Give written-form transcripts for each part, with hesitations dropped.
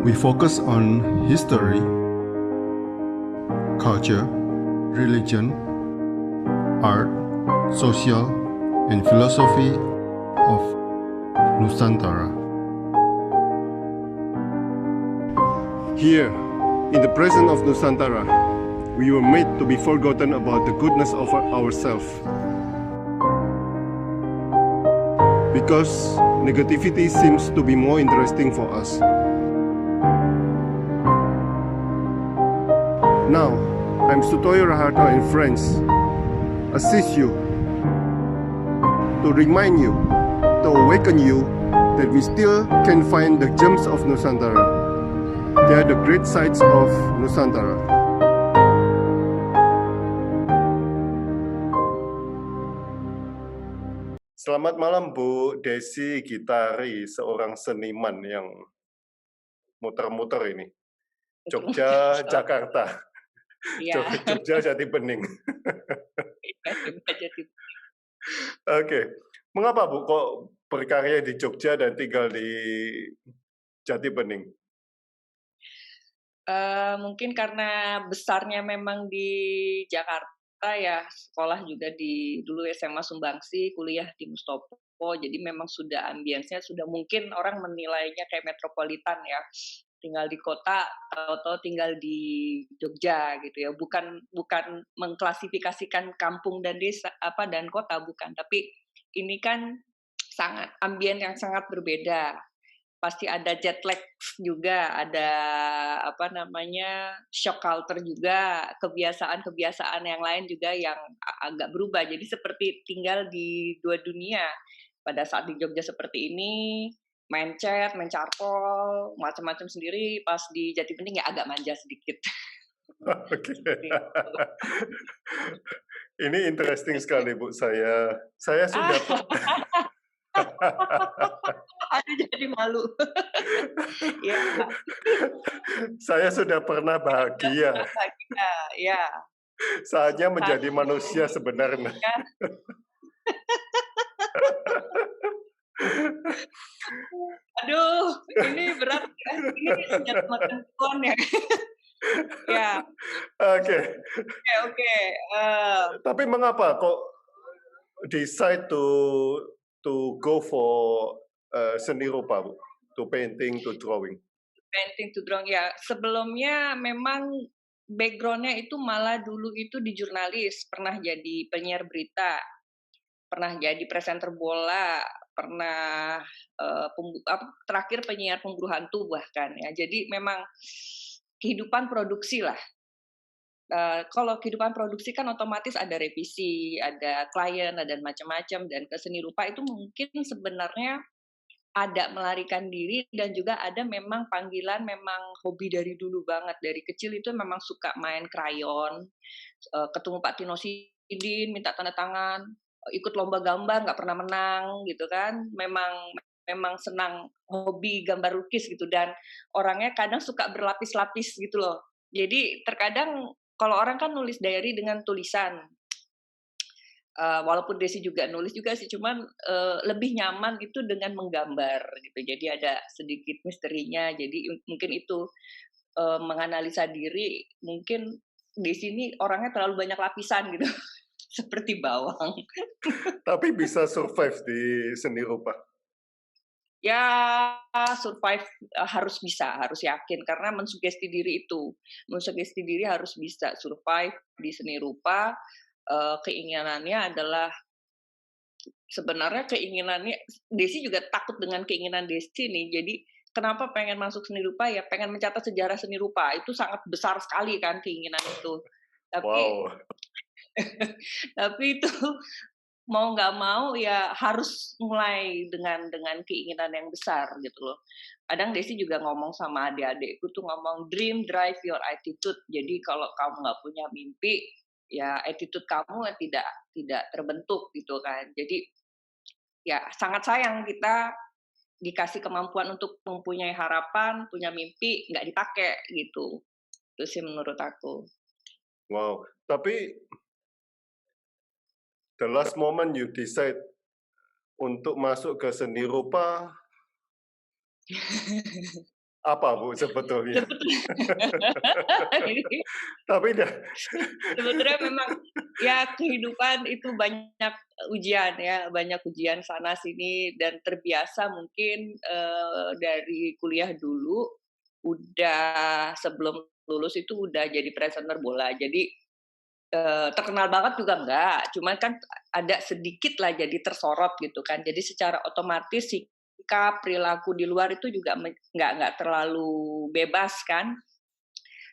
We focus on history, culture, religion, art, social, and philosophy of Nusantara. Here, in the presence of Nusantara, we were made to be forgotten about the goodness of ourselves. Because negativity seems to be more interesting for us. Now, I'm Sutoyo Raharto and friends, assist you, to remind you, to awaken you that we still can find the gems of Nusantara. They are the great sights of Nusantara. Selamat malam Bu Desi Gitari, seorang seniman yang muter-muter ini. Jogja, Jakarta. Iya. Jogja, Jati Bening. Oke. Mengapa Bu kok berkarya di Jogja dan tinggal di Jati Bening? Mungkin karena besarnya memang di Jakarta ya, sekolah juga dulu SMA Sumbangsi, kuliah di Mustopo, jadi memang sudah ambience-nya sudah mungkin orang menilainya kayak metropolitan ya. Tinggal di kota atau tinggal di Jogja gitu ya. Bukan mengklasifikasikan kampung dan desa dan kota, bukan, tapi ini kan sangat ambien yang sangat berbeda. Pasti ada jet lag juga, ada shock culture juga, kebiasaan yang lain juga yang agak berubah. Jadi seperti tinggal di dua dunia. Pada saat di Jogja seperti ini, main chat, main carpol, macam-macam sendiri. Pas di Jati Bening ya agak manja sedikit. Oke. Ini interesting sekali Bu. Saya sudah Aduh, jadi malu. Ya. Saya sudah pernah bahagia. Ya. Saatnya menjadi manusia sebenarnya. Aduh, ini berat ya. Ini senjata makan tuan ya. Ya. Oke. Tapi mengapa kok decide to go for seni rupa, Bu? To painting, to drawing? Painting to drawing ya. Sebelumnya memang background-nya itu malah dulu itu di jurnalis, pernah jadi penyiar berita, pernah jadi presenter bola, pernah terakhir penyiar pemburu hantu bahkan ya. Jadi memang kehidupan produksi lah. Kalau kehidupan produksi kan otomatis ada revisi, ada klien, ada macam-macam, dan ke seni rupa itu mungkin sebenarnya ada melarikan diri dan juga ada memang panggilan, memang hobi dari dulu banget. Dari kecil itu memang suka main krayon, ketemu Pak Tino Sidin, minta tanda tangan, ikut lomba gambar, nggak pernah menang gitu kan. Memang senang hobi gambar lukis gitu, dan orangnya kadang suka berlapis-lapis gitu loh. Jadi terkadang kalau orang kan nulis diary dengan tulisan, walaupun Desi juga nulis juga sih, cuman lebih nyaman itu dengan menggambar gitu. Jadi ada sedikit misterinya. Jadi mungkin itu menganalisa diri. Mungkin Desi ini orangnya terlalu banyak lapisan gitu, seperti bawang. Tapi bisa survive di seni rupa? Ya survive harus bisa, harus yakin, karena mensugesti diri itu. Mensugesti diri harus bisa survive di seni rupa. Keinginannya adalah sebenarnya Desi juga takut dengan keinginan Desi nih. Jadi kenapa pengen masuk seni rupa ya, pengen mencatat sejarah seni rupa, itu sangat besar sekali kan keinginan itu. Tapi tapi itu mau nggak mau ya harus mulai dengan keinginan yang besar gitu loh. Kadang Desi juga ngomong sama adik-adikku tuh, ngomong dream drive your attitude. Jadi kalau kamu nggak punya mimpi, ya attitude kamu tidak terbentuk gitu kan. Jadi ya sangat sayang kita dikasih kemampuan untuk mempunyai harapan, punya mimpi, nggak dipakai gitu. Itu sih menurut aku. Wow, tapi the last moment you decide untuk masuk ke seni rupa, Apa Bu sebetulnya? Jadi Tapi dah sebetulnya memang ya kehidupan itu banyak ujian ya, banyak ujian sana sini dan terbiasa mungkin dari kuliah dulu udah sebelum lulus itu udah jadi presenter bola. Jadi terkenal banget juga enggak, cuman kan ada sedikit lah jadi tersorot gitu kan. Jadi secara otomatis sikap, perilaku di luar itu juga nggak terlalu bebas kan.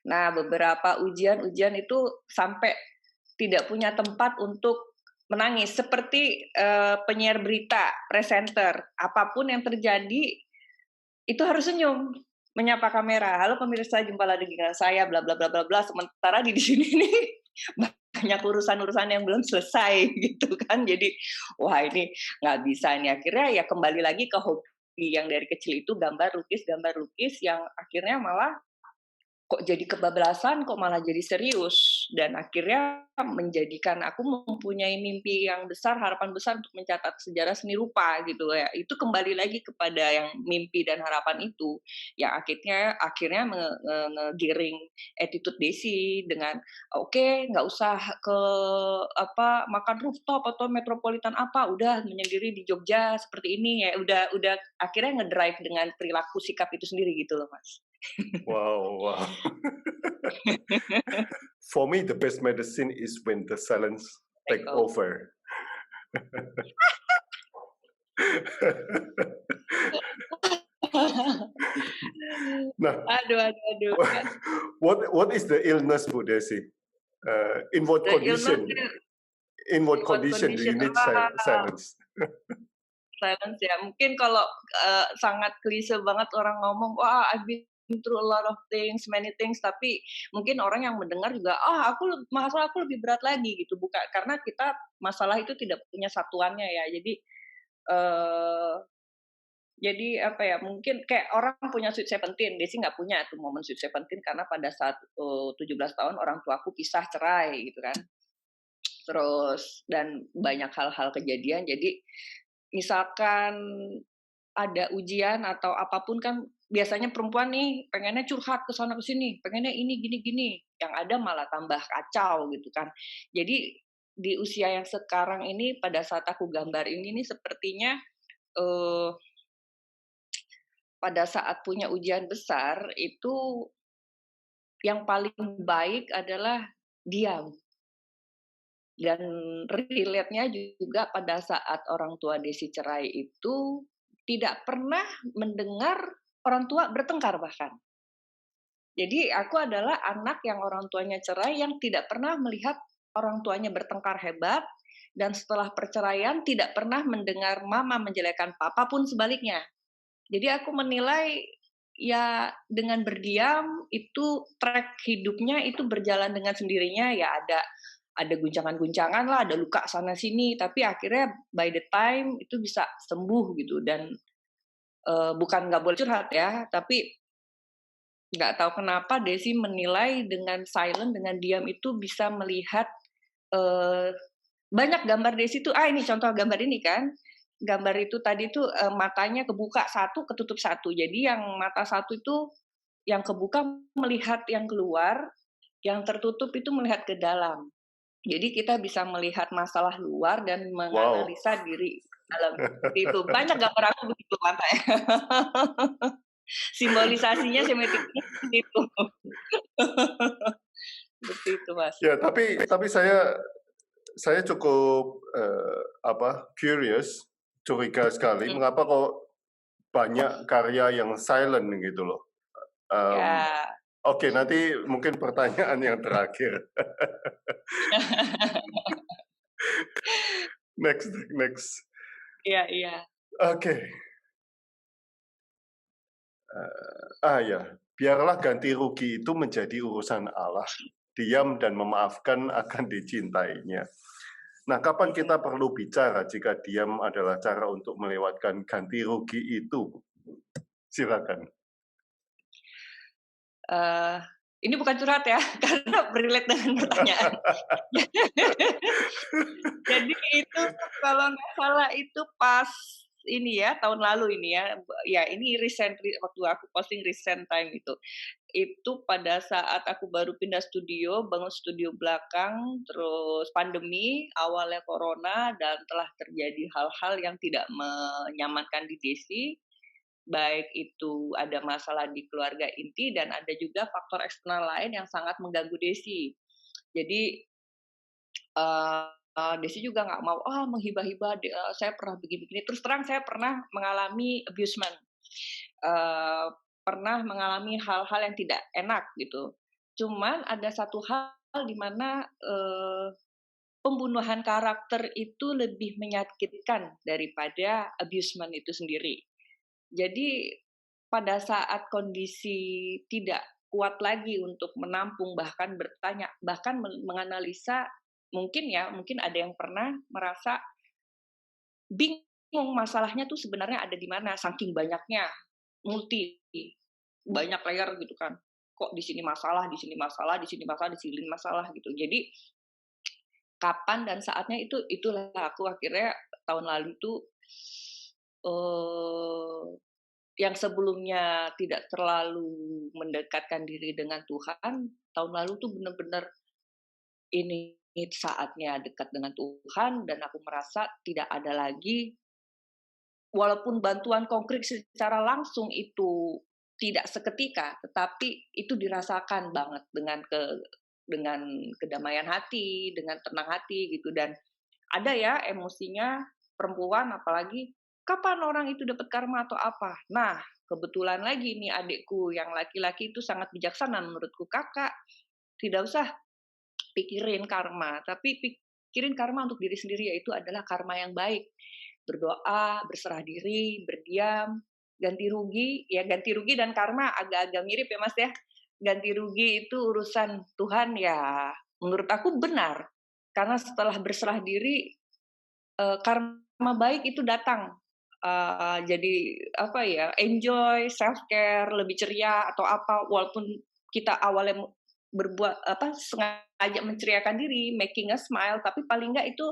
Nah, beberapa ujian-ujian itu sampai tidak punya tempat untuk menangis. Seperti penyiar berita, presenter, apapun yang terjadi itu harus senyum, menyapa kamera. Halo pemirsa, jumpa lagi dengan saya, bla bla bla bla bla. Sementara di sini nih banyak urusan-urusan yang belum selesai gitu kan. Jadi wah ini nggak bisa ini. Akhirnya ya kembali lagi ke hobi yang dari kecil itu gambar lukis yang akhirnya malah kok jadi kebablasan, kok malah jadi serius. Dan akhirnya menjadikan aku mempunyai mimpi yang besar, harapan besar untuk mencatat sejarah seni rupa gitu ya. Itu kembali lagi kepada yang mimpi dan harapan itu. Yang akhirnya ngegiring attitude Desi dengan oke, nggak usah ke makan rooftop atau metropolitan udah menyendiri di Jogja seperti ini ya. Udah akhirnya ngedrive dengan perilaku sikap itu sendiri gitu loh, Mas. wow. For me, the best medicine is when the silence take over. Nah, aduh. what is the illness, Bu Desi? In what condition? In what condition do you need silence? Silence ya. Mungkin kalau sangat klise banget orang ngomong, wah I've been through a lot of things, many things, tapi mungkin orang yang mendengar juga, masalah aku lebih berat lagi gitu, bukan karena kita masalah itu tidak punya satuannya ya. Jadi apa ya, mungkin kayak orang punya Sweet Seventeen, Desi nggak punya tuh momen Sweet Seventeen karena pada saat 17 tahun orang tuaku pisah cerai gitu kan. Terus dan banyak hal-hal kejadian, jadi misalkan ada ujian atau apapun kan biasanya perempuan nih pengennya curhat ke sana ke sini, pengennya ini gini-gini, yang ada malah tambah kacau gitu kan. Jadi di usia yang sekarang ini pada saat aku gambar ini nih sepertinya pada saat punya ujian besar itu yang paling baik adalah diam. Dan relate-nya juga pada saat orang tua Desi cerai itu tidak pernah mendengar orang tua bertengkar bahkan. Jadi aku adalah anak yang orang tuanya cerai yang tidak pernah melihat orang tuanya bertengkar hebat, dan setelah perceraian tidak pernah mendengar mama menjelekkan papa pun sebaliknya. Jadi aku menilai ya dengan berdiam itu track hidupnya itu berjalan dengan sendirinya, ya ada guncangan-guncangan lah, ada luka sana sini, tapi akhirnya by the time itu bisa sembuh gitu. Dan bukan nggak boleh curhat ya, tapi nggak tahu kenapa Desi menilai dengan silent, dengan diam itu bisa melihat banyak gambar Desi tuh. Ini contoh gambar ini kan, gambar itu tadi tuh matanya kebuka satu, ketutup satu. Jadi yang mata satu itu yang kebuka melihat yang keluar, yang tertutup itu melihat ke dalam. Jadi kita bisa melihat masalah luar dan menganalisa diri dalam. Seperti itu. Banyak gambar aku begitu matanya. Simbolisasinya semetiknya seperti itu. Seperti itu, Mas. Ya, tapi saya cukup curious, curiga sekali mengapa kok banyak karya yang silent gitu loh. Oke, nanti mungkin pertanyaan yang terakhir. Next. Iya. Oke. Biarlah ganti rugi itu menjadi urusan Allah. Diam dan memaafkan akan dicintainya. Nah, kapan kita perlu bicara jika diam adalah cara untuk melewatkan ganti rugi itu? Silakan. Ini bukan curhat ya, karena relate dengan pertanyaan. Jadi itu kalau nggak salah itu pas ini ya, tahun lalu ini ya. Ya ini recently waktu aku posting recent time itu. Itu pada saat aku baru pindah studio, bangun studio belakang, terus pandemi, awalnya corona, dan telah terjadi hal-hal yang tidak menyamankan di Desi, baik itu ada masalah di keluarga inti dan ada juga faktor eksternal lain yang sangat mengganggu Desi. Jadi Desi juga nggak mau, menghibah-hibah, saya pernah begini-begini. Terus terang saya pernah mengalami abusement, pernah mengalami hal-hal yang tidak enak gitu. Cuman ada satu hal di mana pembunuhan karakter itu lebih menyakitkan daripada abusement itu sendiri. Jadi pada saat kondisi tidak kuat lagi untuk menampung, bahkan bertanya, bahkan menganalisa, mungkin ada yang pernah merasa bingung masalahnya tuh sebenarnya ada di mana, saking banyaknya, banyak layer gitu kan. Kok di sini masalah, di sini masalah, di sini masalah, di sini masalah gitu. Jadi kapan dan saatnya itulah aku akhirnya tahun lalu itu yang sebelumnya tidak terlalu mendekatkan diri dengan Tuhan, tahun lalu tuh benar-benar ini saatnya dekat dengan Tuhan dan aku merasa tidak ada lagi, walaupun bantuan konkret secara langsung itu tidak seketika, tetapi itu dirasakan banget dengan kedamaian hati, dengan tenang hati gitu. Dan ada ya emosinya perempuan, apalagi kapan orang itu dapat karma atau apa. Nah, kebetulan lagi nih adikku yang laki-laki itu sangat bijaksana menurutku, kakak tidak usah pikirin karma, tapi pikirin karma untuk diri sendiri, yaitu adalah karma yang baik. Berdoa, berserah diri, berdiam, ganti rugi dan karma agak-agak mirip ya Mas ya. Ganti rugi itu urusan Tuhan ya, menurut aku benar. Karena setelah berserah diri, karma baik itu datang. Jadi apa ya, enjoy, self care, lebih ceria atau apa, walaupun kita awalnya sengaja menceriakan diri, making a smile, tapi paling nggak itu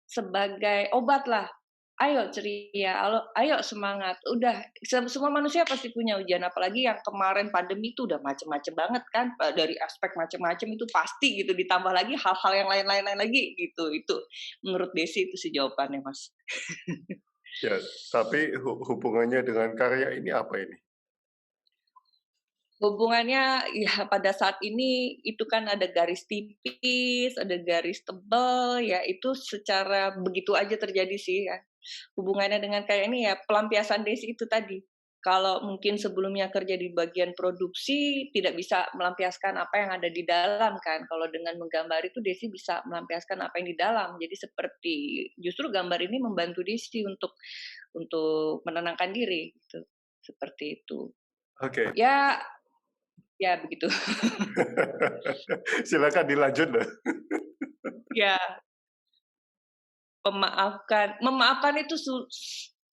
sebagai obat lah. Ayo ceria, ayo semangat. Udah, semua manusia pasti punya ujian, apalagi yang kemarin pandemi itu udah macem-macem banget kan, dari aspek macem-macem itu pasti gitu, ditambah lagi hal-hal yang lain-lain lagi gitu. Itu menurut Desi itu sih jawabannya, Mas. Ya, tapi hubungannya dengan karya ini apa ini? Hubungannya ya pada saat ini itu kan ada garis tipis, ada garis tebal, ya itu secara begitu aja terjadi sih ya. Hubungannya dengan kayak ini ya pelampiasan Desi itu tadi. Kalau mungkin sebelumnya kerja di bagian produksi tidak bisa melampiaskan apa yang ada di dalam kan. Kalau dengan menggambar itu Desi bisa melampiaskan apa yang di dalam. Jadi seperti justru gambar ini membantu Desi untuk menenangkan diri gitu. Seperti itu. Oke. Ya begitu. Silakan dilanjut loh. Ya. Memaafkan itu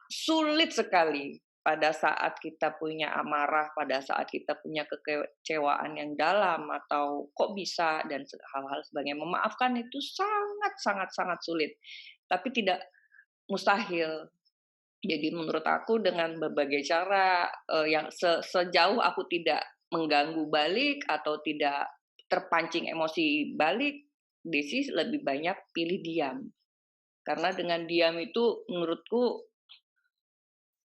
sulit sekali pada saat kita punya amarah, pada saat kita punya kekecewaan yang dalam atau kok bisa dan hal-hal sebagainya. Memaafkan itu sangat sulit, tapi tidak mustahil. Jadi menurut aku dengan berbagai cara yang sejauh aku tidak mengganggu balik atau tidak terpancing emosi balik, Desi lebih banyak pilih diam. Karena dengan diam itu menurutku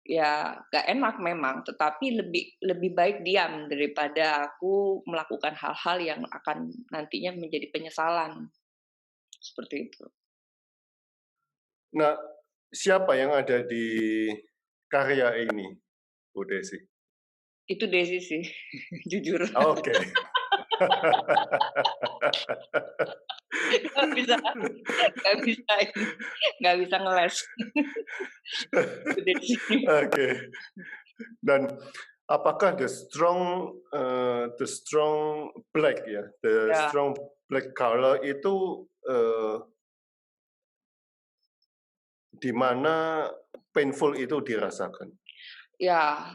ya gak enak memang, tetapi lebih baik diam daripada aku melakukan hal-hal yang akan nantinya menjadi penyesalan. Seperti itu. Nah, siapa yang ada di karya ini, Bu Desi? Itu Desi sih, jujur. Oke. Nggak bisa ngeles. Oke. Dan apakah the strong black ya, strong black color itu di mana painful itu dirasakan? Ya,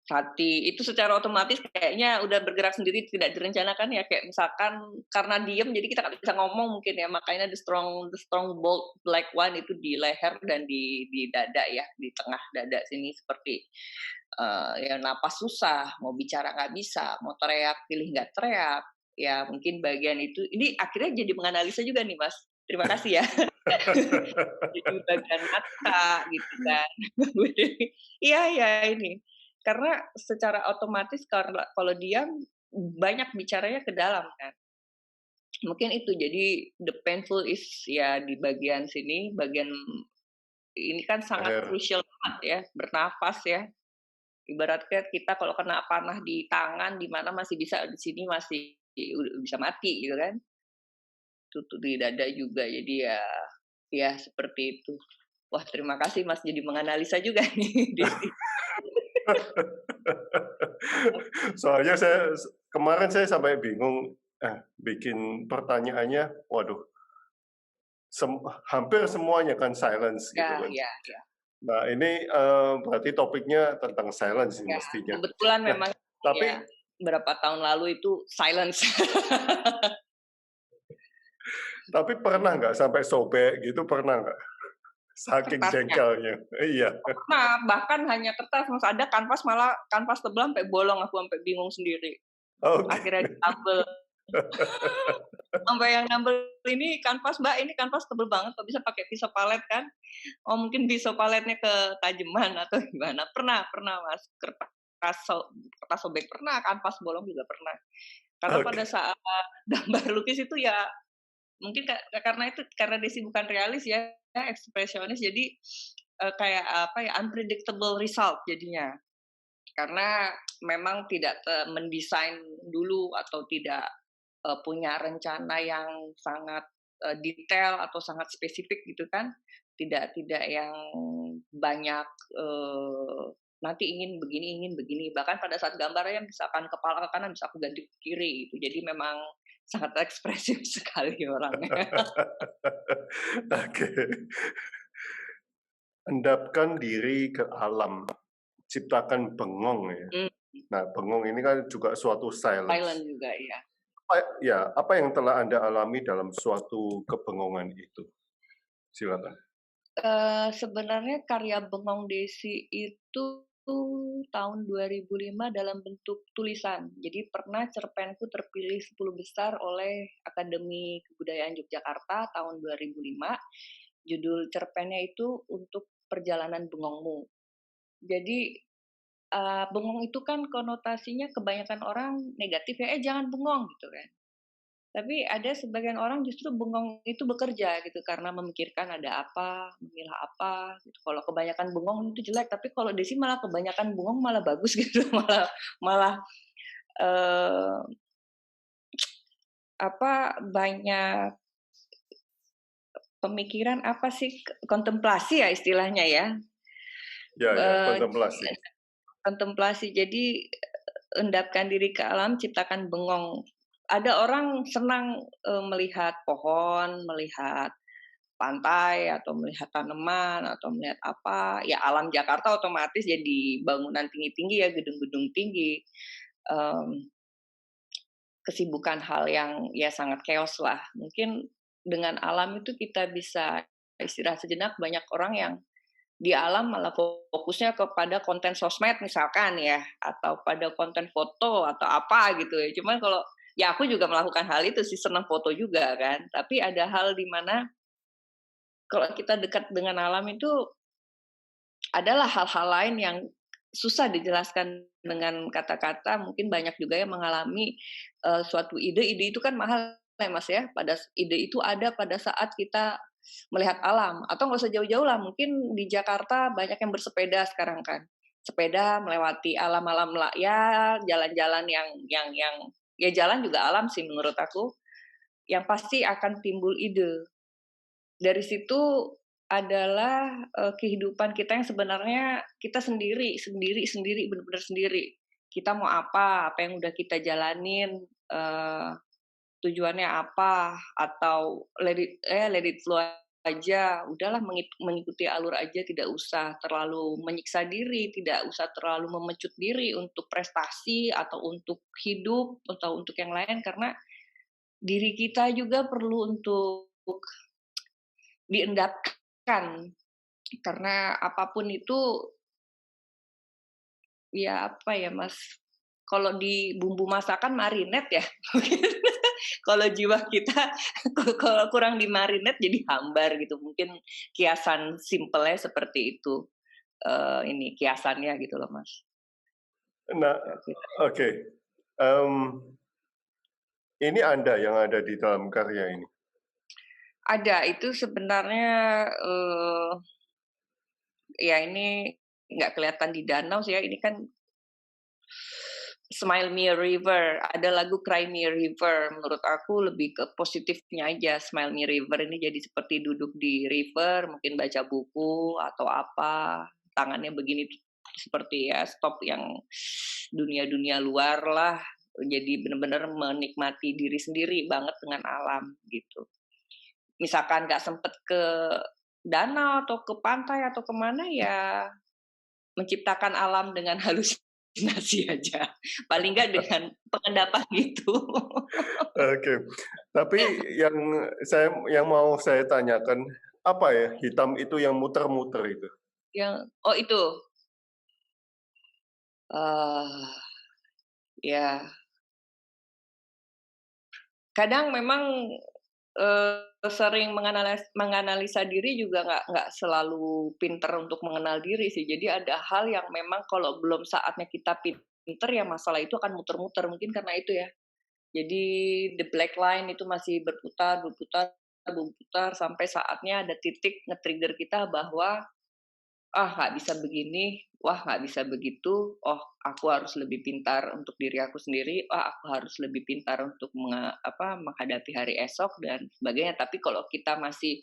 hati itu secara otomatis kayaknya udah bergerak sendiri, tidak direncanakan ya, kayak misalkan karena diem jadi kita nggak bisa ngomong mungkin ya, makanya the strong bold black one itu di leher dan di dada ya, di tengah dada sini seperti, ya napas susah, mau bicara nggak bisa, mau teriak pilih nggak teriak, ya mungkin bagian itu ini akhirnya jadi menganalisa juga nih Mas, terima kasih ya. Jadi bagian mata gitu kan. Iya ya ini, karena secara otomatis kalau diam, banyak bicaranya ke dalam kan. Mungkin itu jadi the painful is ya di bagian sini, bagian ini kan sangat Leher. krusial banget ya, bernafas ya. Ibaratnya kita kalau kena panah di tangan, di mana masih bisa, di sini masih bisa mati gitu kan. Tutup di dada juga, jadi ya ya seperti itu. Wah terima kasih Mas, jadi menganalisa juga nih Desi. Soalnya kemarin saya sampai bingung, bikin pertanyaannya, waduh, hampir semuanya kan silence gitu Ya kan. ya ya Nah ini, berarti topiknya tentang silence sih ya, mestinya. kebetulan Nah, memang ya, tapi berapa tahun lalu itu silence. pernah nggak sampai sobek gitu, pernah nggak? Saking Kertasnya, jengkelnya. Iya, nah bahkan hanya kertas, Mas, ada kanvas malah kanvas tebal sampai bolong, aku sampai bingung sendiri. oke. Akhirnya ditambel, sampai yang nambel, "Ini kanvas Mbak, ini kanvas tebel banget kok bisa pakai pisau palet kan?" Oh mungkin pisau paletnya ketajaman atau gimana. Pernah pernah Mas, kertas sobek pernah, kanvas bolong juga pernah. Karena pada Oke, saat gambar lukis itu ya mungkin karena itu karena Desi bukan realis ya, ekspresionis jadi, kayak apa ya, unpredictable result jadinya. Karena memang tidak mendesain dulu atau tidak, punya rencana yang sangat, detail atau sangat spesifik gitu kan. Tidak yang banyak, nanti ingin begini, bahkan pada saat gambarnya misalkan kepala ke kanan bisa aku ganti ke kiri gitu. Jadi memang sangat ekspresif sekali orangnya. oke. Endapkan diri ke alam, ciptakan bengong ya. Mmm, Nah, bengong ini kan juga suatu silence. silent juga ya. Apa yang telah Anda alami dalam suatu kebengongan itu? Silakan. Sebenarnya karya Bengong Desi itu tahun 2005 dalam bentuk tulisan. Jadi pernah cerpenku terpilih 10 besar oleh Akademi Kebudayaan Yogyakarta tahun 2005. Judul cerpennya itu Untuk Perjalanan Bengongmu. Jadi, bengong itu kan konotasinya kebanyakan orang negatif ya, jangan bengong," gitu kan. Tapi ada sebagian orang justru bengong itu bekerja gitu, karena memikirkan ada apa, memilah apa, gitu. Kalau kebanyakan bengong itu jelek, tapi kalau Desi malah kebanyakan bengong malah bagus gitu, malah malah, eee, banyak pemikiran apa sih, kontemplasi ya istilahnya ya, Ya ya, eee, kontemplasi. kontemplasi. Jadi, endapkan diri ke alam, ciptakan bengong. Ada orang senang, melihat pohon, melihat pantai atau melihat tanaman atau melihat apa, ya alam Jakarta otomatis jadi bangunan tinggi-tinggi ya, gedung-gedung tinggi, mmm, kesibukan hal yang ya sangat chaos lah. Mungkin dengan alam itu kita bisa istirahat sejenak, banyak orang yang di alam malah fokusnya kepada konten sosmed misalkan ya, atau pada konten foto atau apa gitu ya. Cuman kalau ya aku juga melakukan hal itu sih, senang foto juga kan, tapi ada hal di mana kalau kita dekat dengan alam itu adalah hal-hal lain yang susah dijelaskan dengan kata-kata, mungkin banyak juga yang mengalami, suatu ide itu kan mahal ya, Mas, ya, ide itu ada pada saat kita melihat alam, atau nggak usah jauh-jauh lah, mungkin di Jakarta banyak yang bersepeda sekarang kan. Sepeda melewati alam-alam ya jalan-jalan yang ya jalan juga alam sih menurut aku, yang pasti akan timbul ide. Dari situ adalah, kehidupan kita yang sebenarnya kita sendiri sendiri sendiri, bener-bener sendiri. Kita mau apa yang udah kita jalanin, tujuannya apa, atau let it flow aja, udahlah mengikuti alur aja, tidak usah terlalu menyiksa diri, tidak usah terlalu memecut diri untuk prestasi atau untuk hidup atau untuk yang lain karena diri kita juga perlu untuk diendapkan karena apapun itu ya apa ya Mas, kalau di bumbu masakan marinate ya, kalau jiwa kita kalau kurang dimarinate jadi hambar gitu, mungkin kiasan simpelnya seperti itu, ini kiasannya gitu loh Mas. Nah, oke. Ini Anda yang ada di dalam karya ini? Ada, itu sebenarnya, ya ini nggak kelihatan di danau sih ya, ini kan Smile Me a River, ada lagu Cry Me a River, menurut aku lebih ke positifnya aja, Smile Me a River ini jadi seperti duduk di river, mungkin baca buku atau apa, tangannya begini seperti ya stop yang dunia-dunia luar lah, jadi benar-benar menikmati diri sendiri banget dengan alam gitu. Misalkan nggak sempet ke danau atau ke pantai atau kemana ya menciptakan alam dengan halusinasi aja. Paling nggak dengan pengendapan itu. Oke. Tapi yang mau saya tanyakan, apa ya hitam itu yang muter-muter itu? Oh itu. Ya. Kadang memang sering menganalisa diri juga nggak selalu pinter untuk mengenal diri sih. Jadi ada hal yang memang kalau belum saatnya kita pinter ya masalah itu akan muter-muter, mungkin karena itu ya. Jadi the black line itu masih berputar, berputar, berputar sampai saatnya ada titik nge-trigger kita bahwa ah nggak bisa begini, wah nggak bisa begitu, oh aku harus lebih pintar untuk diri aku sendiri, wah aku harus lebih pintar untuk menghadapi hari esok dan sebagainya. Tapi kalau kita masih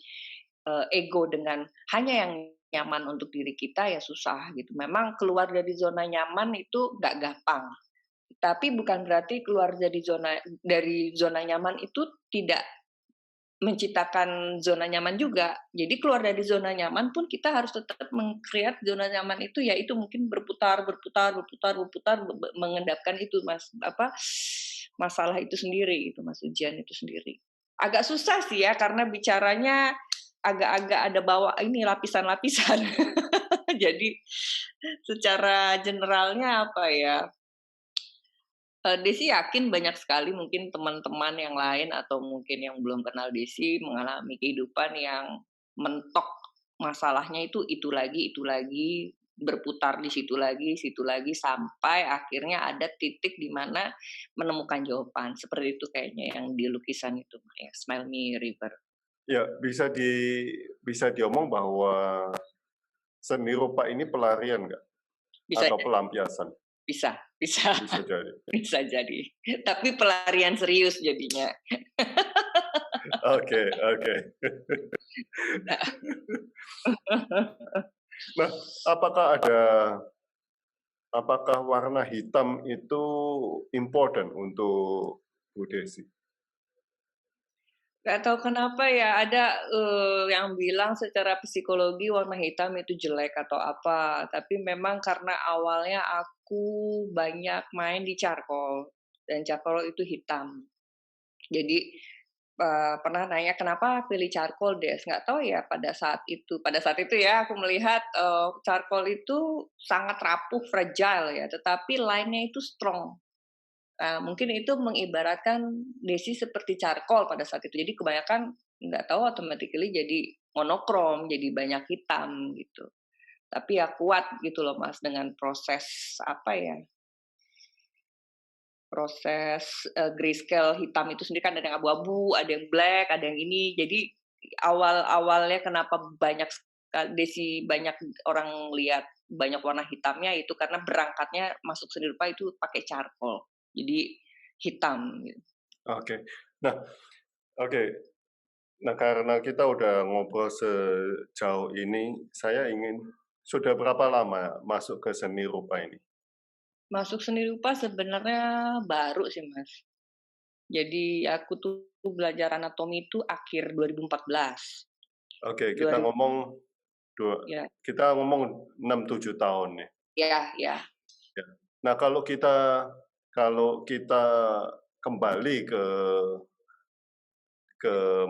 ego dengan hanya yang nyaman untuk diri kita ya susah gitu. Memang keluar dari zona nyaman itu nggak gampang. Tapi bukan berarti keluar dari zona nyaman itu tidak menciptakan zona nyaman juga. Jadi keluar dari zona nyaman pun kita harus tetap meng-create zona nyaman itu, yaitu mungkin berputar, mengendapkan itu masalah itu sendiri itu Mas, ujian itu sendiri. Agak susah sih ya karena bicaranya agak-agak ada bawa ini lapisan-lapisan. Jadi secara generalnya apa ya, Desi yakin banyak sekali mungkin teman-teman yang lain atau mungkin yang belum kenal Desi mengalami kehidupan yang mentok masalahnya itu lagi, berputar di situ lagi, sampai akhirnya ada titik di mana menemukan jawaban. Seperti itu kayaknya yang di lukisan itu, ya, Smile Me River. Ya, bisa diomong bahwa seni rupa ini pelarian nggak? Bisa Atau pelampiasan? bisa Bisa jadi. bisa jadi. Tapi pelarian serius jadinya. Oke. Nah, apakah warna hitam itu important untuk Bu Desi? Nggak tahu kenapa ya, ada, yang bilang secara psikologi warna hitam itu jelek atau apa, tapi memang karena awalnya aku banyak main di charcoal, dan charcoal itu hitam. Jadi, pernah nanya, "Kenapa pilih charcoal, Des?" Nggak tahu ya pada saat itu ya aku melihat, charcoal itu sangat rapuh, fragile ya, tetapi line-nya itu strong. Mungkin itu mengibaratkan Desi seperti charcoal pada saat itu. Jadi kebanyakan nggak tahu automatically jadi monokrom, jadi banyak hitam gitu. Tapi ya kuat gitu loh Mas dengan proses grayscale hitam itu sendiri kan ada yang abu-abu, ada yang black, ada yang ini. Jadi awalnya kenapa Desi banyak orang lihat banyak warna hitamnya itu karena berangkatnya masuk seni rupa itu pakai charcoal. Jadi hitam gitu. Oke. Nah, karena kita udah ngobrol sejauh ini, saya ingin sudah berapa lama masuk ke seni rupa ini? Masuk seni rupa sebenarnya baru sih, Mas. Jadi aku tuh belajar anatomi itu akhir 2014. Oke, 2000 ya. kita ngomong 6-7 tahun nih. Ya, ya. Ya. Nah, kalau kita kembali ke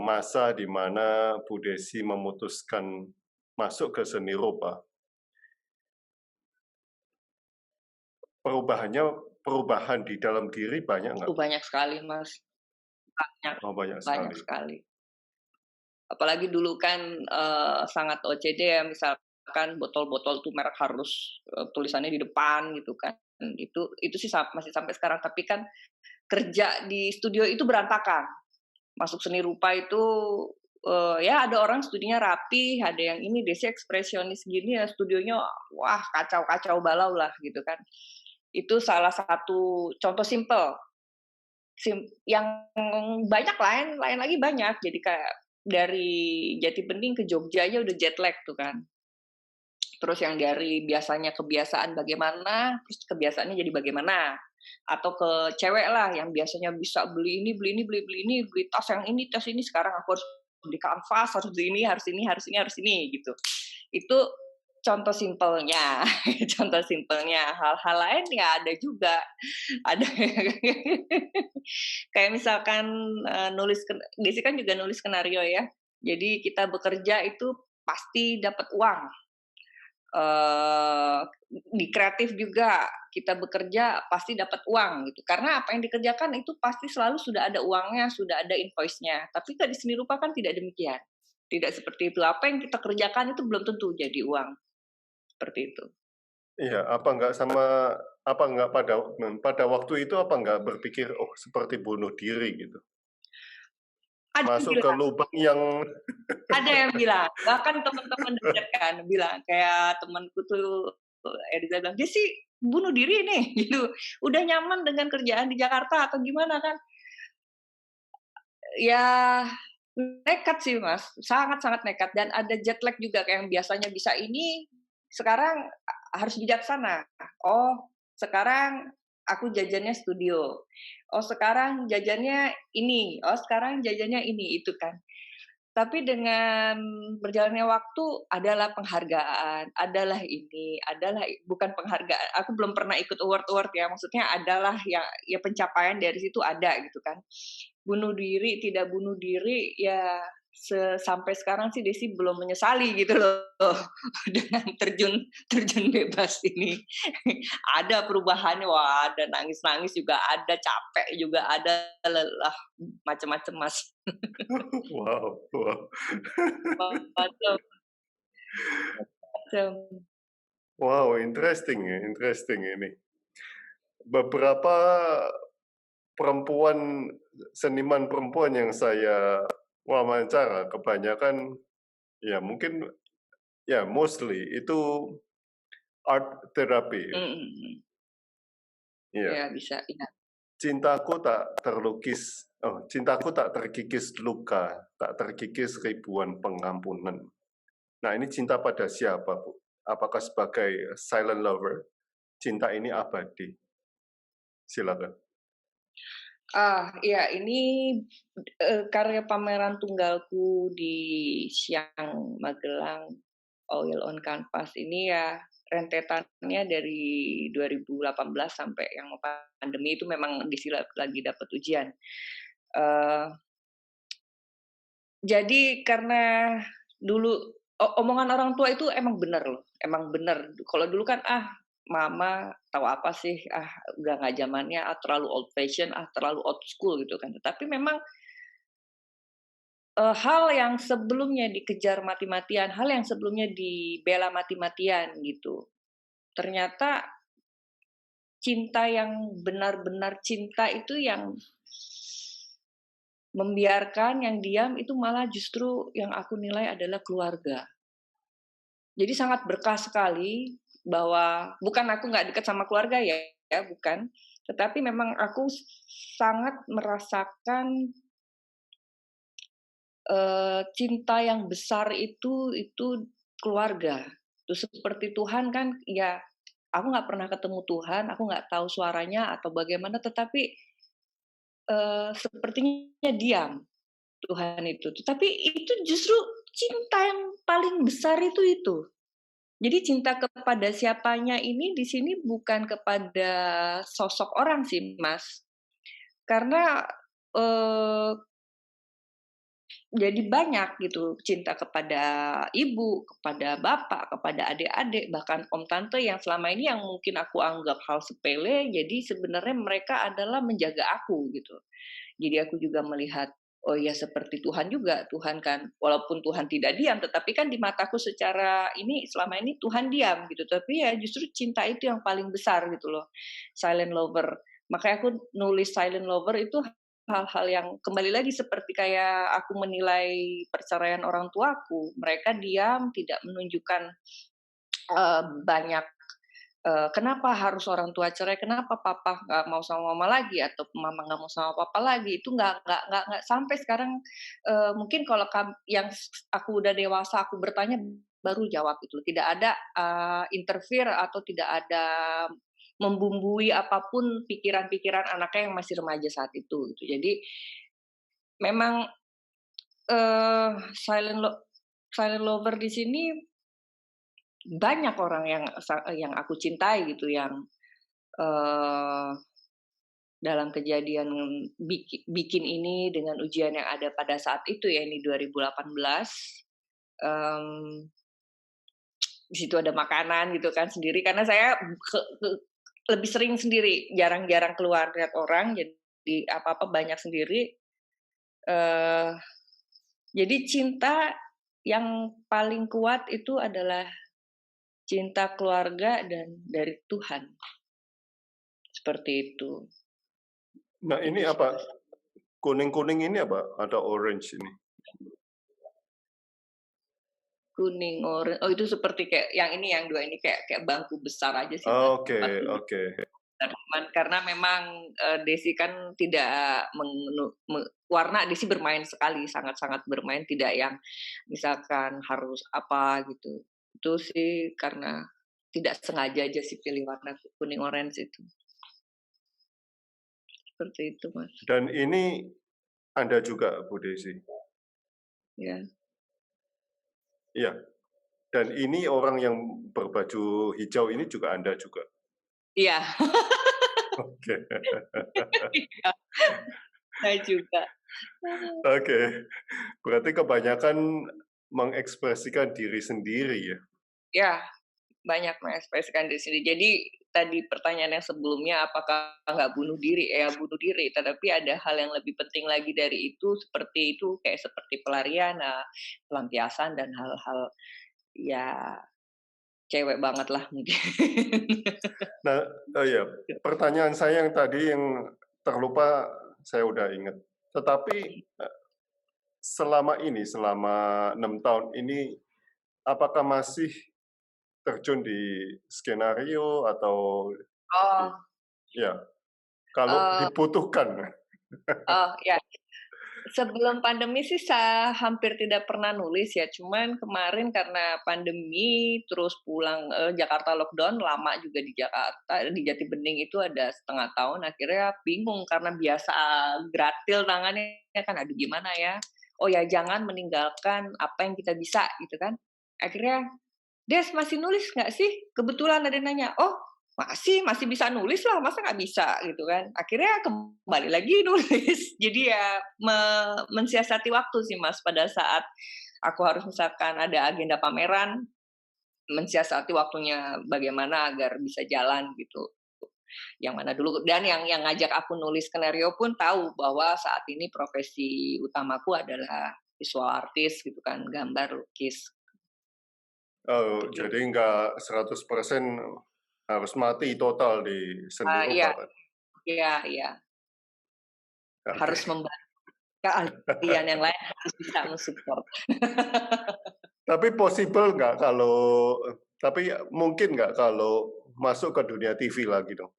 masa di mana Bu Desi memutuskan masuk ke seni rupa, perubahan di dalam diri banyak nggak? Banyak sekali, Mas. Banyak, Oh, banyak banyak sekali. sekali. Apalagi dulu kan sangat OCD ya, misalkan botol-botol tuh merek harus tulisannya di depan gitu kan. Itu sih masih sampai sekarang, tapi kan kerja di studio itu berantakan. Masuk seni rupa itu ya ada orang studinya rapi, ada yang ini Desi ekspresionis gini ya studionya wah kacau-kacau balau lah gitu kan. Itu salah satu contoh simple. Yang banyak lain lagi banyak. Jadi kayak dari Jati Bening ke Jogja aja udah jet lag tuh kan. Terus yang dari biasanya kebiasaan bagaimana, terus kebiasaannya jadi bagaimana. Atau ke cewek lah yang biasanya bisa beli ini, beli ini, beli ini, beli tas yang ini, tas ini, sekarang aku harus beli kanvas, harus beli ini, harus ini, harus ini, harus ini gitu. Itu contoh simpelnya. Contoh simpelnya. Hal-hal lain ya ada juga. Ada kayak misalkan Desi kan juga nulis skenario ya. Jadi kita bekerja itu pasti dapat uang. Di kreatif juga kita bekerja pasti dapat uang gitu. Karena apa yang dikerjakan itu pasti selalu sudah ada uangnya, sudah ada invoice-nya. Tapi di seni rupa kan tidak demikian. Tidak seperti itu. Apa yang kita kerjakan itu belum tentu jadi uang. Seperti itu. Iya, apa nggak pada waktu itu apa nggak berpikir, oh seperti bunuh diri gitu? Ada Masuk ke lubang yang yang bilang, bahkan teman-teman dekat kan bilang, kayak temanku tuh Eriza bilang, dia sih bunuh diri nih gitu. Udah nyaman dengan kerjaan di Jakarta atau gimana kan? Ya nekat sih Mas, sangat-sangat nekat dan ada jet lag juga kayak yang biasanya bisa ini, sekarang harus bijaksana. Oh, sekarang aku jajannya studio. Oh, sekarang jajannya ini. Oh, sekarang jajannya ini, itu kan. Tapi dengan berjalannya waktu adalah penghargaan, adalah ini, adalah bukan penghargaan. Aku belum pernah ikut award-award ya, maksudnya adalah ya pencapaian dari situ ada gitu kan. Bunuh diri, tidak bunuh diri, ya sampai sekarang sih Desi belum menyesali gitu loh dengan terjun bebas ini. Ada perubahannya, wah ada nangis-nangis juga ada, capek juga ada, lelah, macam-macam Mas. wow. Macam-macam. Wow, interesting ini. Beberapa seniman perempuan yang saya wawancara, kebanyakan ya mungkin ya mostly itu art therapy. Ya Iya. bisa, ya. Cintaku tak terkikis luka, tak terkikis ribuan pengampunan. Nah, ini cinta pada siapa, Bu? Apakah sebagai silent lover? Cinta ini abadi. Silakan. Iya ini karya pameran tunggalku di Siang Magelang, Oil on Canvas ini ya rentetannya dari 2018 sampai yang pandemi itu memang lagi dapat ujian. Jadi karena dulu omongan orang tua itu emang bener loh, emang bener. Kalau dulu kan mama tahu apa sih, udah nggak zamannya, terlalu old fashion, terlalu old school gitu kan. Tapi memang hal yang sebelumnya dikejar mati-matian, hal yang sebelumnya dibela mati-matian gitu. Ternyata cinta yang benar-benar cinta itu yang membiarkan, yang diam itu malah justru yang aku nilai adalah keluarga. Jadi sangat berkah sekali bahwa bukan aku nggak dekat sama keluarga ya, bukan. Tetapi memang aku sangat merasakan cinta yang besar itu keluarga. Itu seperti Tuhan kan, ya aku nggak pernah ketemu Tuhan, aku nggak tahu suaranya atau bagaimana, tetapi sepertinya diam Tuhan itu. Tapi itu justru cinta yang paling besar itu. Jadi cinta kepada siapanya ini di sini bukan kepada sosok orang sih, Mas. Karena, jadi banyak gitu, cinta kepada ibu, kepada bapak, kepada adik-adik, bahkan om tante yang selama ini yang mungkin aku anggap hal sepele, jadi sebenarnya mereka adalah menjaga aku gitu. Jadi aku juga melihat, oh ya seperti Tuhan juga, Tuhan kan walaupun Tuhan tidak diam, tetapi kan di mataku secara ini selama ini Tuhan diam gitu, tapi ya justru cinta itu yang paling besar gitu loh, silent lover. Makanya aku nulis silent lover itu hal-hal yang kembali lagi seperti kayak aku menilai perceraian orang tuaku, mereka diam, tidak menunjukkan banyak kenapa harus orang tua cerai, kenapa papa nggak mau sama mama lagi atau mama nggak mau sama papa lagi, itu nggak sampai sekarang, mungkin kalau yang aku udah dewasa aku bertanya baru jawab itu, tidak ada, interfere atau tidak ada membumbui apapun pikiran-pikiran anaknya yang masih remaja saat itu gitu. Jadi memang, eee, silent lover di sini banyak orang yang aku cintai gitu yang, eee, dalam kejadian bikin ini dengan ujian yang ada pada saat itu ya, ini 2018, mmm, di situ ada makanan gitu kan sendiri karena saya lebih sering sendiri, jarang-jarang keluar lihat orang, jadi apa-apa banyak sendiri. Eee, jadi cinta yang paling kuat itu adalah cinta keluarga dan dari Tuhan, seperti itu. Nah, ini Itu sih. apa? Kuning-kuning ini apa? Ada orange ini. Kuning, oh itu seperti kayak yang ini, yang 2 ini kayak kayak bangku besar aja sih, Mas, Oke, tempat duduk. oke. Karena memang, Desi kan tidak warna Desi bermain sekali, sangat-sangat bermain, tidak yang misalkan harus apa gitu. Itu sih karena tidak sengaja aja sih pilih warna kuning orange itu. Seperti itu, Mas. Dan ini Anda juga, Bu Desi? Ya. Iya. Dan ini orang yang berbaju hijau ini juga Anda juga? Iya. Oke. Iya, saya juga. Oke. Berarti kebanyakan mengekspresikan diri sendiri ya? Ya, banyak mengekspresikan diri sendiri. Jadi tadi pertanyaan yang sebelumnya apakah nggak bunuh diri? Ya bunuh diri, tetapi ada hal yang lebih penting lagi dari itu kayak seperti pelarian, pelampiasan dan hal-hal ya cewek banget lah mungkin. Nah, oh ya, pertanyaan saya yang tadi yang terlupa saya udah ingat. Tetapi selama 6 tahun ini, apakah masih terjun di skenario atau Oh, ya, kalau eee, dibutuhkan? oh ya, sebelum pandemi sih hampir tidak pernah nulis ya, cuman kemarin karena pandemi terus pulang, Jakarta lockdown lama juga di Jakarta, di Jatibening itu ada setengah tahun, akhirnya bingung karena biasa gratil tangannya kan, aduh gimana ya? Oh ya jangan meninggalkan apa yang kita bisa gitu kan. Akhirnya, "Des masih nulis nggak sih?" Kebetulan ada yang nanya, "Oh masih bisa nulis lah, masa nggak bisa?" Gitu kan. Akhirnya kembali lagi nulis. Jadi ya mensiasati waktu sih Mas, pada saat aku harus misalkan ada agenda pameran, mensiasati waktunya bagaimana agar bisa jalan gitu. Yang mana dulu dan yang ngajak aku nulis skenario pun tahu bahwa saat ini profesi utamaku adalah visual artist gitu kan, gambar, lukis. Oh, Gitu. jadi nggak 100% harus mati total di seni Iya, rupa kan? iya, Oke. harus membantu keahlian yang lain harus bisa mensupport. Tapi possible nggak kalau tapi mungkin nggak kalau masuk ke dunia TV lagi dong?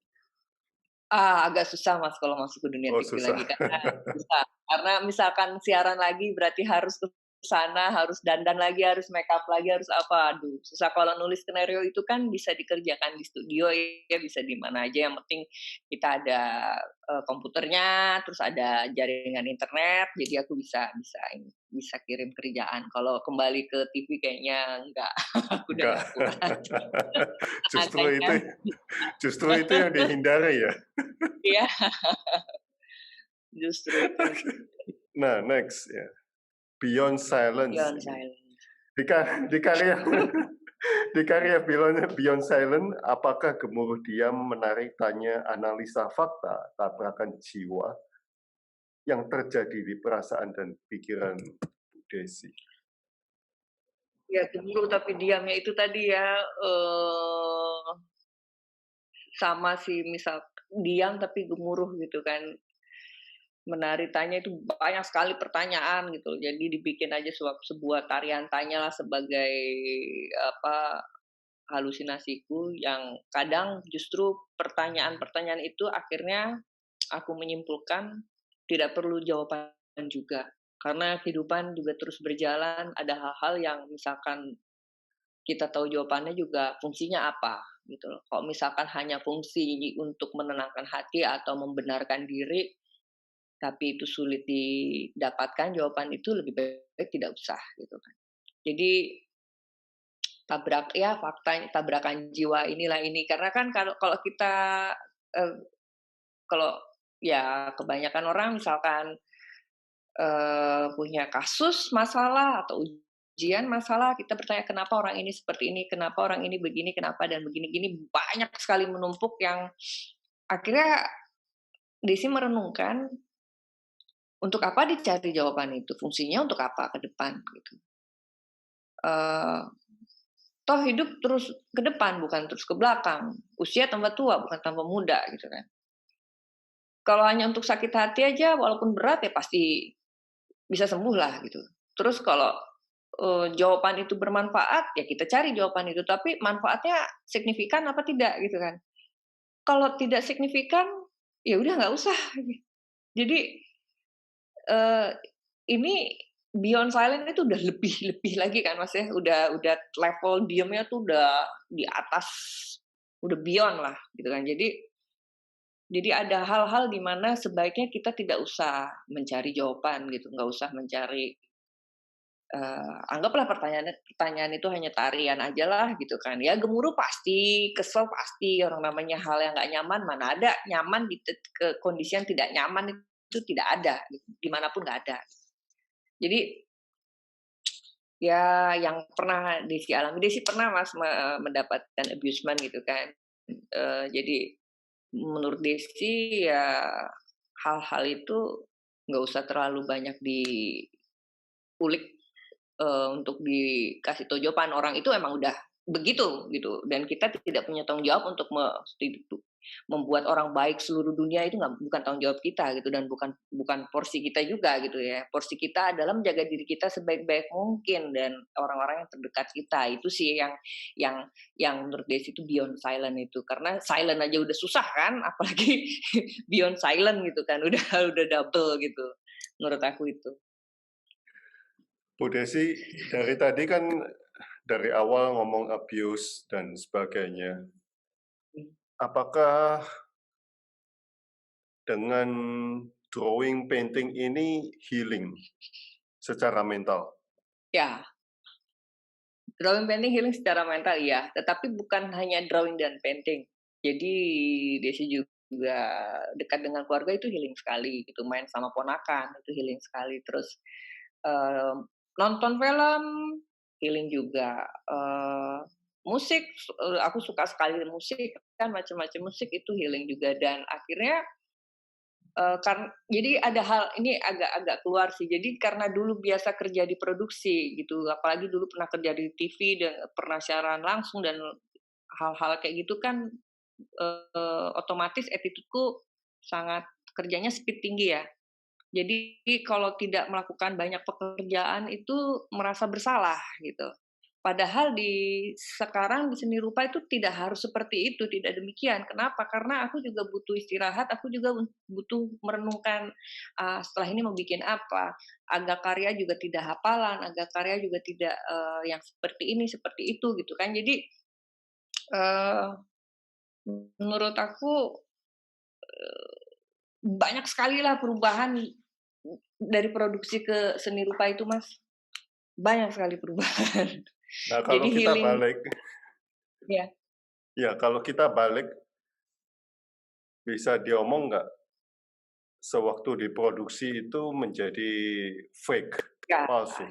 Agak susah Mas kalau masuk ke dunia Oh, TV lagi susah. karena susah. Karena misalkan siaran lagi berarti harus ke sana, harus dandan lagi, harus make up lagi, harus apa, aduh susah. Kalau nulis skenario itu kan bisa dikerjakan di studio ya, bisa di mana aja, yang penting kita ada, komputernya, terus ada jaringan internet, jadi aku bisa bisa ini, bisa kirim kerjaan. Kalau kembali ke TV kayaknya enggak, aku udah Enggak. nggak kuat. Justru Makanya itu justru itu yang dihindari ya? iya, justru itu, Nah, next ya, Beyond Silence beyond ini. silence. Di karya di karya Beyond Silence, apakah Gemuruh Diam menarik tanya analisa fakta tabrakan jiwa yang terjadi di perasaan dan pikiran Bu Desi? Ya gemuruh tapi diamnya itu tadi ya, sama sih, misal diam tapi gemuruh gitu kan. Menari tanya itu banyak sekali pertanyaan gitu, jadi dibikin aja sebuah tarian tanya lah sebagai apa, halusinasiku yang kadang justru pertanyaan-pertanyaan itu akhirnya aku menyimpulkan tidak perlu jawaban juga. Karena kehidupan juga terus berjalan, ada hal-hal yang misalkan kita tahu jawabannya juga fungsinya apa gitu loh. Kalau misalkan hanya fungsi untuk menenangkan hati atau membenarkan diri, tapi itu sulit didapatkan jawaban itu, lebih baik tidak usah gitu kan. Jadi fakta tabrakan jiwa inilah ini, karena kan kalau kalau kita, eee, kalau ya kebanyakan orang misalkan, punya kasus masalah atau ujian masalah, kita bertanya, "Kenapa orang ini seperti ini? Kenapa orang ini begini? Kenapa?" Dan begini-gini, banyak sekali menumpuk yang akhirnya Desi merenungkan, untuk apa dicari jawaban itu? Fungsinya untuk apa ke depan gitu. Eee, Toh hidup terus ke depan bukan terus ke belakang. Usia tambah tua bukan tambah muda gitu kan. Kalau hanya untuk sakit hati aja walaupun berat ya pasti bisa sembuh lah gitu. Terus kalau, jawaban itu bermanfaat, ya kita cari jawaban itu, tapi manfaatnya signifikan apa tidak gitu kan. Kalau tidak signifikan, ya udah nggak usah. Jadi, eee, ini beyond silent itu udah lebih lebih lagi kan Mas ya, udah level diamnya tuh udah di atas, udah beyond lah gitu kan. Jadi ada hal-hal di mana sebaiknya kita tidak usah mencari jawaban gitu, nggak usah mencari, anggaplah pertanyaan itu hanya tarian aja lah gitu kan. Ya gemuruh pasti, kesel pasti, orang namanya hal yang nggak nyaman mana ada nyaman ke kondisi yang tidak nyaman itu tidak ada gitu, di pun nggak ada. Jadi ya, yang pernah Desi alami, Desi pernah Mas mendapatkan abusement gitu kan. Jadi menurut Desi ya hal-hal itu nggak usah terlalu banyak diulik, untuk dikasih tahu jawaban. Orang itu emang udah begitu gitu, dan kita tidak punya tanggung jawab untuk membuat orang baik seluruh dunia, itu bukan tanggung jawab kita gitu, dan bukan bukan porsi kita juga gitu ya. Porsi kita adalah menjaga diri kita sebaik-baik mungkin dan orang-orang yang terdekat kita. Itu sih yang yang menurut Desi itu beyond silent itu. Karena silent aja udah susah kan, apalagi beyond silent gitu kan, udah double gitu menurut aku itu. Bu Desi, dari tadi kan dari awal ngomong abuse dan sebagainya. Apakah dengan drawing, painting ini healing secara mental? Ya, drawing painting healing secara mental iya, tetapi bukan hanya drawing dan painting. Jadi Desi juga dekat dengan keluarga itu healing sekali gitu, main sama ponakan itu healing sekali, terus, nonton film healing juga, musik, aku suka sekali musik kan, macam-macam musik itu healing juga, dan akhirnya jadi ada hal ini agak-agak keluar sih. Jadi karena dulu biasa kerja di produksi gitu, apalagi dulu pernah kerja di TV dan pernah siaran langsung dan hal-hal kayak gitu kan, otomatis attitude-ku sangat kerjanya speed tinggi ya. Jadi kalau tidak melakukan banyak pekerjaan itu merasa bersalah gitu. Padahal sekarang di seni rupa itu tidak harus seperti itu, tidak demikian. Kenapa? Karena aku juga butuh istirahat, aku juga butuh merenungkan, setelah ini mau bikin apa. Agak karya juga tidak hafalan, agak karya juga tidak, yang seperti ini, seperti itu, gitu kan. Jadi, eee, menurut aku, banyak sekali lah perubahan dari produksi ke seni rupa itu, Mas. Banyak sekali perubahan. Nah, Jadi kalau kita healing balik, ya. ya kalau kita balik, bisa diomong nggak sewaktu diproduksi itu menjadi fake, Ya, palsu?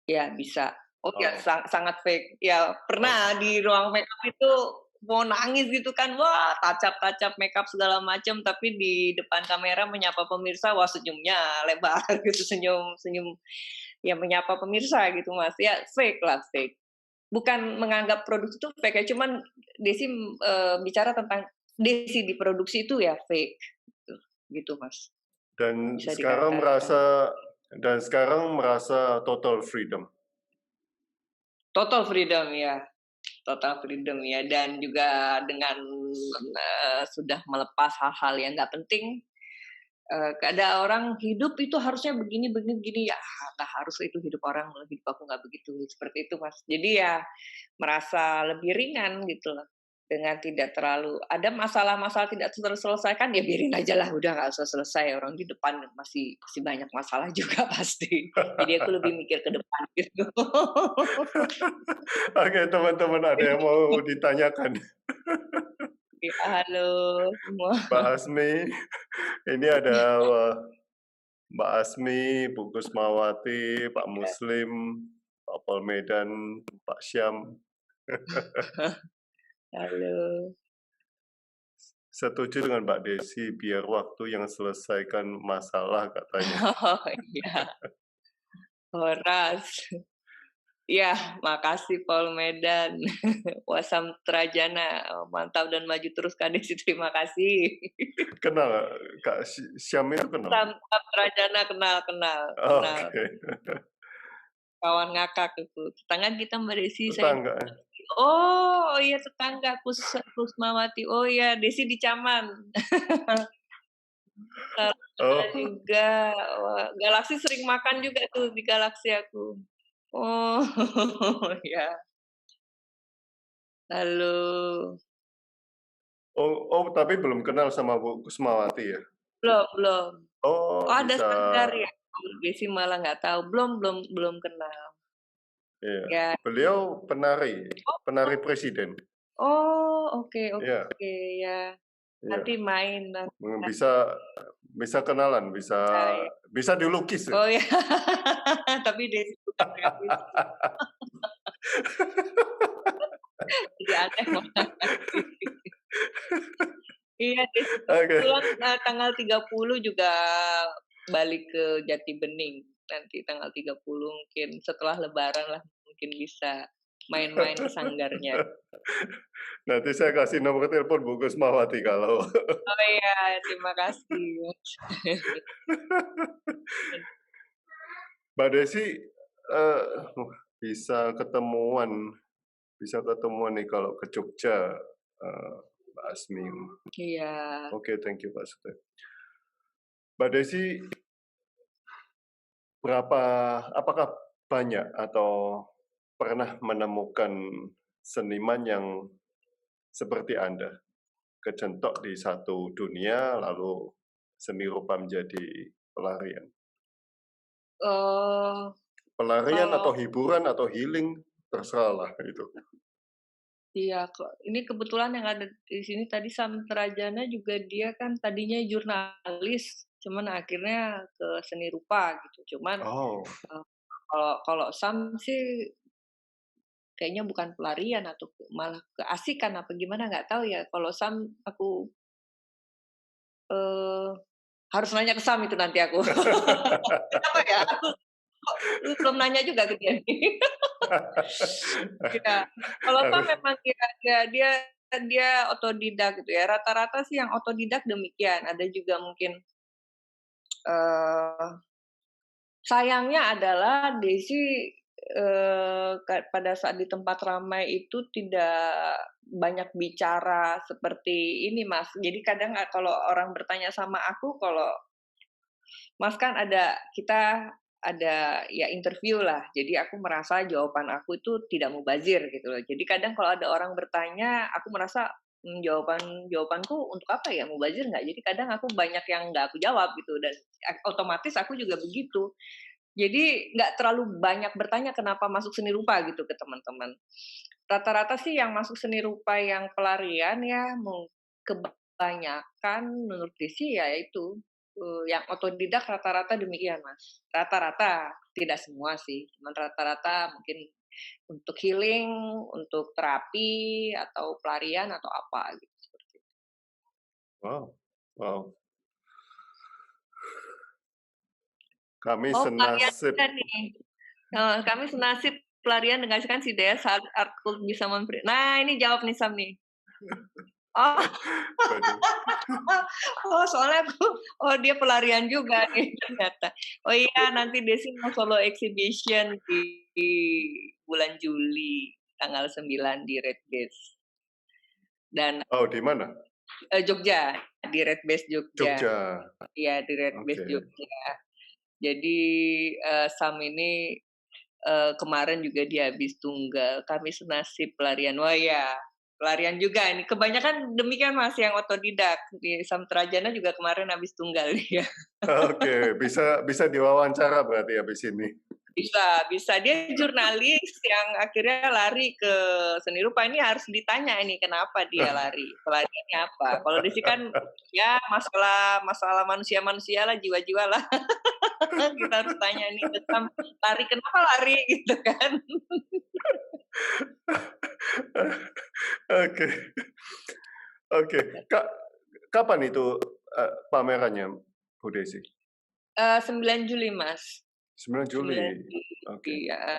ya bisa. Oh ya, Oh, sangat fake. Ya pernah oke. di ruang makeup itu mau nangis gitu kan, wah tacap-tacap makeup segala macam, tapi di depan kamera menyapa pemirsa, wah senyumnya lebar gitu, senyum ya menyapa pemirsa gitu Mas. Ya fake lah, fake. Bukan menganggap produksi itu fake ya, cuman Desi, bicara tentang Desi di produksi itu ya fake, gitu Mas, Dan bisa sekarang dikatakan. merasa total freedom. Total freedom ya. Total freedom ya, dan juga dengan, sudah melepas hal-hal yang nggak penting, ada orang hidup itu harusnya begini begini begini, ya nggak harus itu hidup orang, hidup aku nggak begitu, seperti itu Mas. Jadi ya merasa lebih ringan gitu loh, dengan tidak terlalu ada masalah-masalah tidak terselesaikan, ya biarin aja lah, udah nggak usah selesai, orang di depan masih masih banyak masalah juga pasti. Jadi aku lebih mikir ke depan gitu. Oke, teman-teman, ada yang mau ditanyakan? Iya, halo semua. Mbak Asmi, ini ada Mbak Asmi, Bu Kusmawati, Pak Muslim, Pak Pol Medan, Pak Syam. Halo. Setuju dengan Mbak Desi, biar waktu yang selesaikan masalah katanya. Oh, iya, Horas. Iya, makasih Paul Medan. Wasam Trajana, mantap dan maju terus Kak Desi, terima kasih. Kenal, Kak Syam itu kenal? Samsat Trajana kenal kenal kenal, Oke, kawan ngakak itu. Tetangga kita Mbak Desi, saya tetangga. oh iya tetangga, Kusmawati. Oh iya, Desi di Caman. Sarjana Oh, juga. Wah, Galaksi sering makan juga tuh di Galaksi aku. Oh, ya. Halo. oh, tapi belum kenal sama Bu Kusmawati ya? Belum belum. Oh, Oh, ada bisa. Sanggar ya? Kalau Desi malah nggak tahu. Belum belum belum kenal. Iya. Ya. Beliau penari presiden. Oh, oke Iya, oke, ya. iya. Nanti main nanti Bisa bisa kenalan, bisa saya. bisa dilukis ya. Oh ya, tapi Desi bukan kreatif. Jadi aneh malah nanti. Iya, Desi Oke. kebetulan, tanggal 30 juga balik ke Jati Bening. Nanti tanggal 30 mungkin setelah lebaran lah, mungkin bisa main-main ke sanggarnya. Nanti saya kasih nomor telepon Bu Kusmawati kalau Oh iya, terima kasih, Mas. Mbak Desi, eee, bisa ketemuan nih kalau ke Jogja, Mbak Asmi. Iya. Oke, thank you Pak Sute. Mbak Desi, apakah banyak atau pernah menemukan seniman yang seperti Anda, kecentok di satu dunia, lalu seni rupa menjadi pelarian? Oh, Pelarian kalau atau hiburan atau healing, terserahlah itu. iya, ini kebetulan yang ada di sini tadi Sam Trajana juga dia kan tadinya jurnalis, cuman akhirnya ke seni rupa gitu. Cuman, Oh, kalau kalau Sam sih kayaknya bukan pelarian atau malah keasikan apa gimana nggak tahu ya. Kalau Sam aku, eee, harus nanya ke Sam itu nanti aku. Kenapa ya? Aku kok belum nanya juga ke dia nih. Iya, kalau Sam harus memang dia dia otodidak gitu ya, rata-rata sih yang otodidak demikian, ada juga mungkin, eee, sayangnya adalah Desi, pada saat di tempat ramai itu tidak banyak bicara seperti ini, Mas. Jadi kadang kalau orang bertanya sama aku, kalau Mas kan kita ada ya interview lah, jadi aku merasa jawaban aku itu tidak mubazir gitu loh. Jadi kadang kalau ada orang bertanya, aku merasa, jawabanku untuk apa ya, mubazir nggak? Jadi kadang aku banyak yang nggak aku jawab gitu dan otomatis aku juga begitu. Jadi nggak terlalu banyak bertanya kenapa masuk seni rupa gitu ke teman-teman. Rata-rata sih yang masuk seni rupa yang pelarian ya kebanyakan menurut Desi ya itu, yang otodidak rata-rata demikian, Mas. Rata-rata, tidak semua sih, cuman rata-rata mungkin untuk healing, untuk terapi, atau pelarian, atau apa gitu, seperti itu. Wow, wow. Kami Oh, pelarian senasib. juga nih. Kami senasib pelarian dengan kan si Dea saat Artku bisa memberi. Nah, ini jawab nih Sam nih. Oh, Waduh. oh soalnya dia pelarian juga nih ternyata. Oh iya, nanti Desi mau solo exhibition di bulan Juli, tanggal 9 di Red Base. Dan Oh, di mana? Jogja, di Red Base Jogja. Jogja. Iya, di Red Base Oke. Jogja. Jadi Sam ini kemarin juga dia habis tunggal, kami senasib pelarian. Wah ya, pelarian juga ini. Kebanyakan demikian Mas yang otodidak. Di Samtrajana juga kemarin habis tunggal dia. Oke, bisa diwawancara berarti habis ini. Bisa. Dia jurnalis yang akhirnya lari ke seni rupa. Ini harus ditanya ini kenapa dia lari. Pelariannya apa? Kalau di sini kan ya masalah manusia-manusia lah, jiwa-jiwa lah. Kita harus tanya nih, lari kenapa lari gitu kan. Oke. Oke. Kapan itu pamerannya, Bu Desi? 9 Juli, Mas. 9 Juli. 9 Juli, Oke. iya.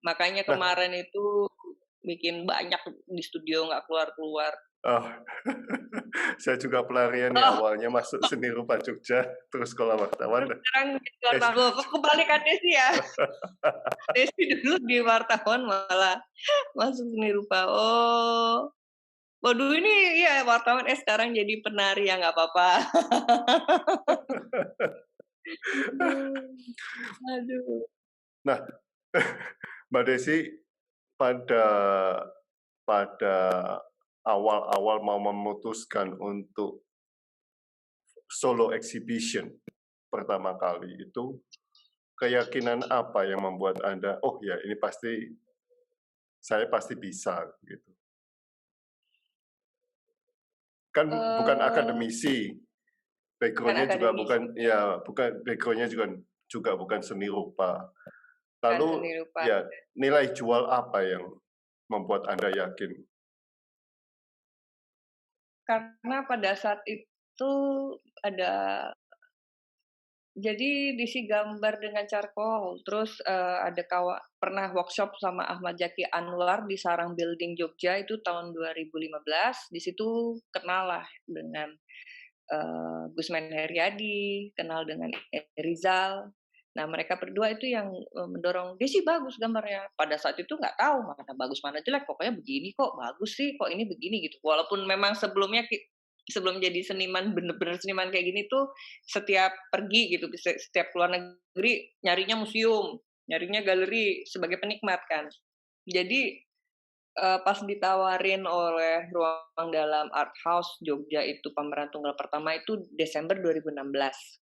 Makanya Nah, kemarin itu bikin banyak di studio nggak keluar-keluar. oh, saya juga pelarian nih, Oh, awalnya masuk seni rupa Jogja, terus sekolah wartawan. terus sekarang di Eh, wartawan. Kok kebalikannya sih ya? Desi dulu di wartawan malah masuk seni rupa. Oh, waduh ini ya wartawan, sekarang jadi penari ya nggak apa-apa. Aduh. Nah, Mbak Desi pada pada awal-awal mau memutuskan untuk solo exhibition pertama kali itu, keyakinan apa yang membuat Anda, oh ya ini saya pasti bisa gitu. Kan bukan Eh, akademisi, bukan background-nya juga akademisi, bukan background-nya juga bukan seni rupa. bukan Lalu seni rupa. ya nilai jual apa yang membuat Anda yakin? Karena pada saat itu ada jadi diisi gambar dengan charcoal, terus, ada pernah workshop sama Ahmad Zaki Anwar di Sarang Building Jogja itu tahun 2015, di situ kenal lah dengan, Gusman Heriadi, kenal dengan Rizal. Nah, mereka berdua itu yang, mendorong, "Desi bagus gambarnya." Pada saat itu nggak tahu mana bagus mana jelek, pokoknya begini kok, bagus sih, kok ini begini gitu. Walaupun memang sebelumnya sebelum jadi seniman, bener-bener seniman kayak gini tuh, setiap pergi gitu, setiap keluar negeri nyarinya museum, nyarinya galeri sebagai penikmat kan. Jadi, pas ditawarin oleh Ruang Dalam Art House Jogja itu pameran tunggal pertama itu Desember 2016.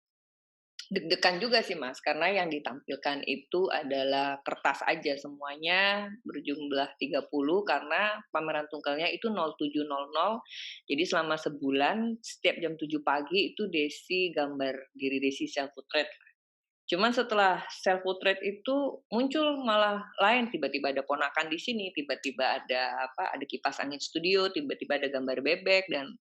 Deg-degan juga sih Mas, karena yang ditampilkan itu adalah kertas aja semuanya, berjumlah 30 karena pameran tunggalnya itu 07.00. Jadi selama sebulan, setiap jam 7 pagi itu Desi gambar diri Desi self portrait. Cuman setelah self portrait itu muncul malah lain, tiba-tiba ada ponakan di sini, tiba-tiba ada kipas angin studio, tiba-tiba ada gambar bebek dan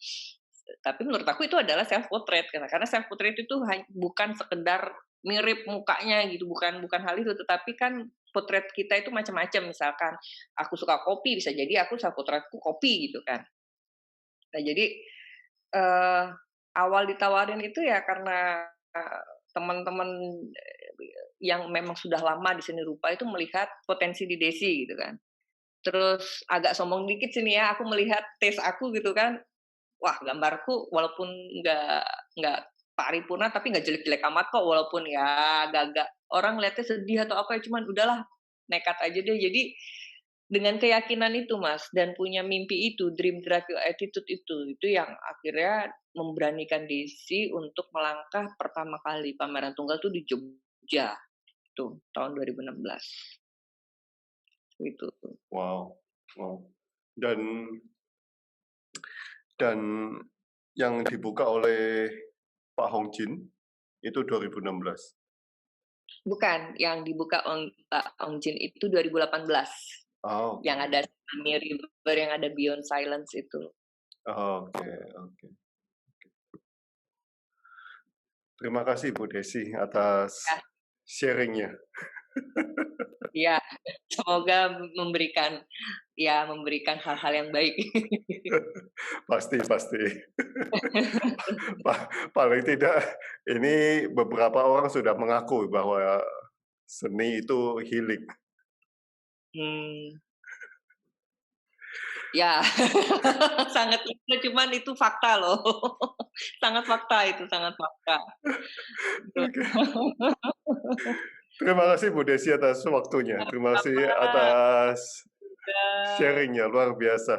tapi menurut aku itu adalah self portrait karena self portrait itu bukan sekedar mirip mukanya gitu, bukan hal itu, tetapi kan potret kita itu macam-macam. Misalkan aku suka kopi, bisa jadi aku self portraitku kopi gitu kan. Nah jadi awal ditawarin itu ya karena teman-teman yang memang sudah lama di seni rupa itu melihat potensi di Desi gitu kan. Terus agak sombong dikit sini ya, aku melihat taste aku gitu kan, wah gambarku walaupun nggak paripurna tapi nggak jelek-jelek amat kok, walaupun ya agak-agak orang lihatnya sedih atau apa ya, cuman udahlah nekat aja deh. Jadi dengan keyakinan itu Mas, dan punya mimpi itu, dream drive your attitude itu yang akhirnya memberanikan Desi untuk melangkah pertama kali pameran tunggal tuh di Jogja, tuh tahun 2016, gitu. Wow, wow. Dan yang dibuka oleh Pak Hong Jin itu 2016. Bukan, yang dibuka Pak Ong Jin itu 2018. Oh, Yang ada Sunny River, yang ada Beyond Silence itu. oke. Terima kasih Bu Desi atas Ya. sharingnya. Ya, semoga memberikan hal-hal yang baik. Pasti. Paling tidak ini beberapa orang sudah mengaku bahwa seni itu healing. Ya, sangat itu, cuman itu fakta loh. Sangat fakta itu, sangat fakta. Oke. Terima kasih Bu Desi atas waktunya. Terima kasih Sama-sama. atas sharingnya, luar biasa.